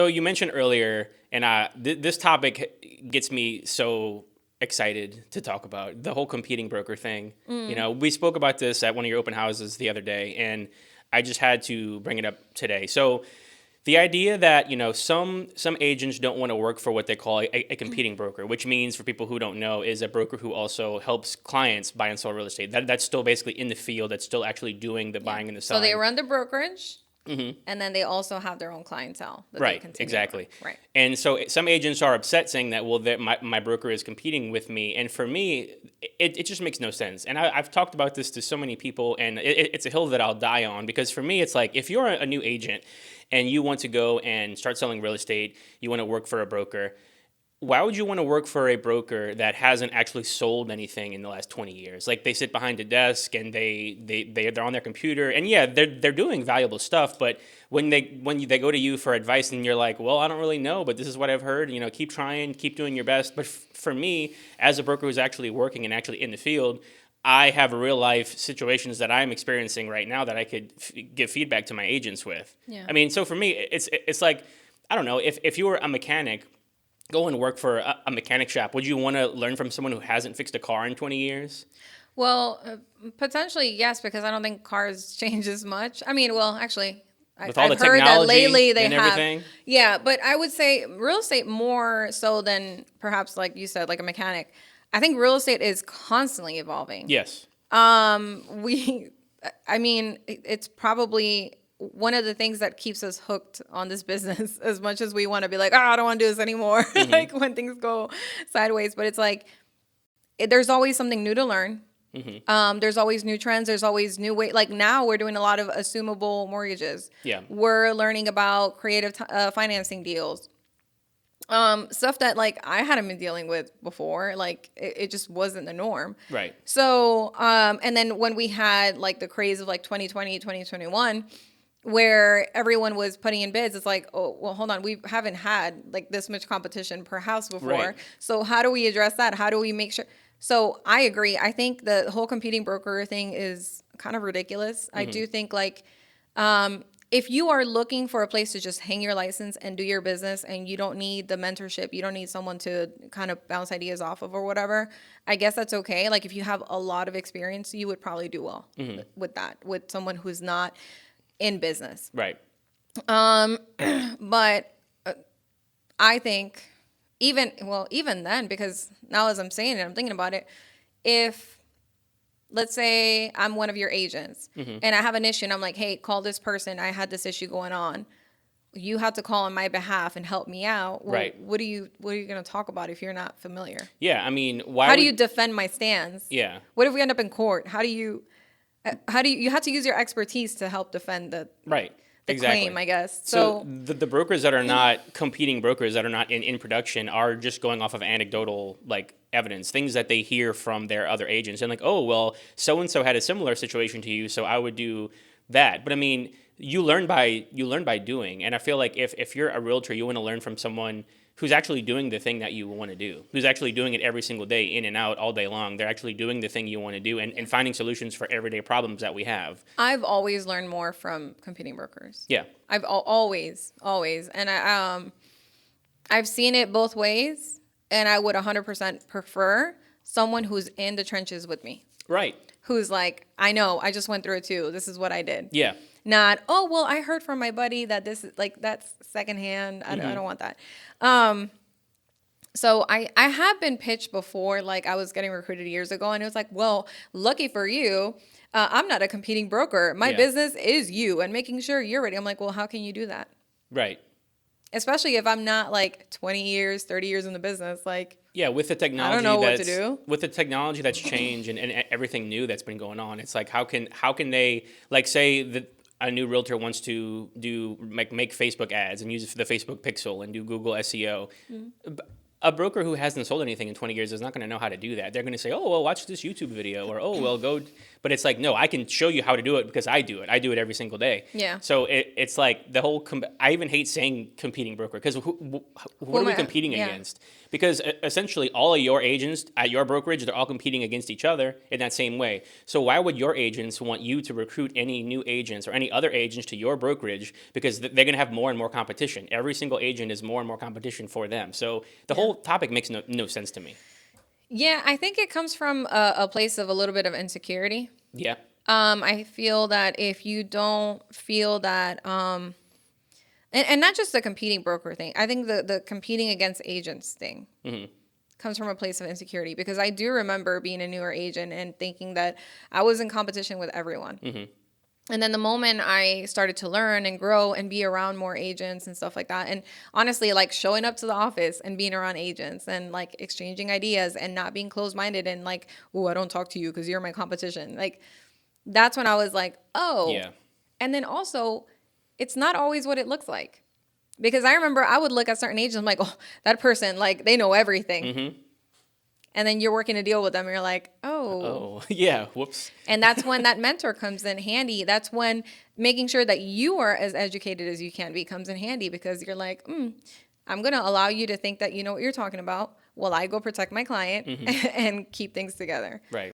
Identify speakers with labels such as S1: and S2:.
S1: So you mentioned earlier, and this topic gets me so excited to talk about the whole competing broker thing. We spoke about this at one of your open houses the other day, and I just had to bring it up today. So the idea that some agents don't want to work for what they call a competing broker, which means, for people who don't know, is a broker who also helps clients buy and sell real estate. That's still basically in the field. That's still actually doing the buying and the selling.
S2: So they run the brokerage. And then they also have their own clientele that they continue
S1: exactly.
S2: Right.
S1: And so some agents are upset, saying that, well, that my broker is competing with me. And for me, it just makes no sense. And I've talked about this to so many people, and it's a hill that I'll die on, because for me, it's like, if you're a new agent and you want to go and start selling real estate, you want to work for a broker, why would you want to work for a broker that hasn't actually sold anything in the last 20 years? Like, they sit behind a desk and they're on their computer, and yeah, they're doing valuable stuff. But when they go to you for advice, and you're like, well, I don't really know, but this is what I've heard. Keep trying, keep doing your best. But for me, as a broker who's actually working and actually in the field, I have real life situations that I'm experiencing right now that I could give feedback to my agents with.
S2: Yeah.
S1: I mean, so for me, it's like, I don't know, if you were a mechanic, go and work for a mechanic shop, would you want to learn from someone who hasn't fixed a car in 20 years?
S2: Well, potentially, yes, because I don't think cars change as much. I mean, well, actually,
S1: With all
S2: I've
S1: the
S2: heard that
S1: technology
S2: lately they
S1: and
S2: have.
S1: everything?
S2: Yeah, but I would say real estate more so than perhaps, like you said, like a mechanic. I think real estate is constantly evolving.
S1: Yes.
S2: I mean, it's probably one of the things that keeps us hooked on this business, as much as we want to be like, oh, I don't want to do this anymore. Like, when things go sideways, but it's like, there's always something new to learn. There's always new trends. There's always new way. Like, now we're doing a lot of assumable mortgages.
S1: Yeah.
S2: We're learning about creative financing deals. Stuff that, like, I hadn't been dealing with before. Like, it just wasn't the norm.
S1: Right.
S2: So, and then when we had like the craze of like 2020, 2021, where everyone was putting in bids, it's like, oh, well, hold on, we haven't had like this much competition per house before.
S1: Right.
S2: So how do we address that? How do we make sure? So I agree. I think the whole competing broker thing is kind of ridiculous. I do think, like, if you are looking for a place to just hang your license and do your business, and you don't need the mentorship, you don't need someone to kind of bounce ideas off of or whatever, I guess that's okay. Like, if you have a lot of experience, you would probably do well with that, with someone who's not in business.
S1: Right.
S2: But I think even then, because now as I'm saying it, I'm thinking about it, if, let's say I'm one of your agents and I have an issue and I'm like, hey, call this person, I had this issue going on. You have to call on my behalf and help me out. Well,
S1: Right.
S2: What are you going to talk about if you're not familiar?
S1: Yeah, I mean,
S2: How do you defend my stance?
S1: Yeah.
S2: What if we end up in court? How do you have to use your expertise to help defend the
S1: Right.
S2: the
S1: Exactly.
S2: claim, I guess.
S1: So the brokers that are not competing brokers, that are not in production, are just going off of anecdotal, like, evidence, things that they hear from their other agents, and like, oh, well, so-and-so had a similar situation to you, so I would do that. But I mean, you learn by doing. And I feel like if you're a realtor, you want to learn from someone who's actually doing the thing that you want to do, who's actually doing it every single day, in and out, all day long. They're actually doing the thing you want to do, and finding solutions for everyday problems that we have.
S2: I've always learned more from competing brokers.
S1: Yeah.
S2: I've always, and I've seen it both ways, and I would 100% prefer someone who's in the trenches with me.
S1: Right.
S2: Who's like, I know, I just went through it too. This is what I did.
S1: Yeah.
S2: Not, oh, well, I heard from my buddy that this is like, that's secondhand. I don't want that. So I have been pitched before, like I was getting recruited years ago, and it was like, well, lucky for you, I'm not a competing broker. My business is you and making sure you're ready. I'm like, well, how can you do that?
S1: Right.
S2: Especially if I'm not like 20 years, 30 years in the business. Like,
S1: yeah, with the technology,
S2: I don't know what to do.
S1: With the technology that's changed and everything new that's been going on, it's like, how can they, like, say that a new realtor wants to make Facebook ads and use the Facebook pixel and do Google SEO. A broker who hasn't sold anything in 20 years is not going to know how to do that. They're going to say, oh, well, watch this YouTube video, or, oh, well, go. But it's like, no, I can show you how to do it because I do it. I do it every single day.
S2: Yeah.
S1: So it's like the whole, I even hate saying competing broker, because what are we competing against? Because essentially all of your agents at your brokerage, they're all competing against each other in that same way. So why would your agents want you to recruit any new agents or any other agents to your brokerage? Because they're going to have more and more competition. Every single agent is more and more competition for them. So the whole topic makes no sense to me.
S2: Yeah, I think it comes from a place of a little bit of insecurity.
S1: Yeah.
S2: I feel that if you don't feel that, and not just the competing broker thing, I think the competing against agents thing comes from a place of insecurity, because I do remember being a newer agent and thinking that I was in competition with everyone. And then the moment I started to learn and grow and be around more agents and stuff like that, and honestly, like showing up to the office and being around agents and like exchanging ideas and not being closed-minded and like, oh, I don't talk to you because you're my competition. Like, that's when I was like, oh.
S1: Yeah.
S2: And then also, it's not always what it looks like. Because I remember I would look at certain agents, I'm like, oh, that person, like, they know everything. And then you're working a deal with them and you're like, oh.
S1: Yeah, whoops.
S2: And that's when that mentor comes in handy. That's when making sure that you are as educated as you can be comes in handy, because you're like, I'm going to allow you to think that you know what you're talking about while I go protect my client and keep things together.
S1: Right.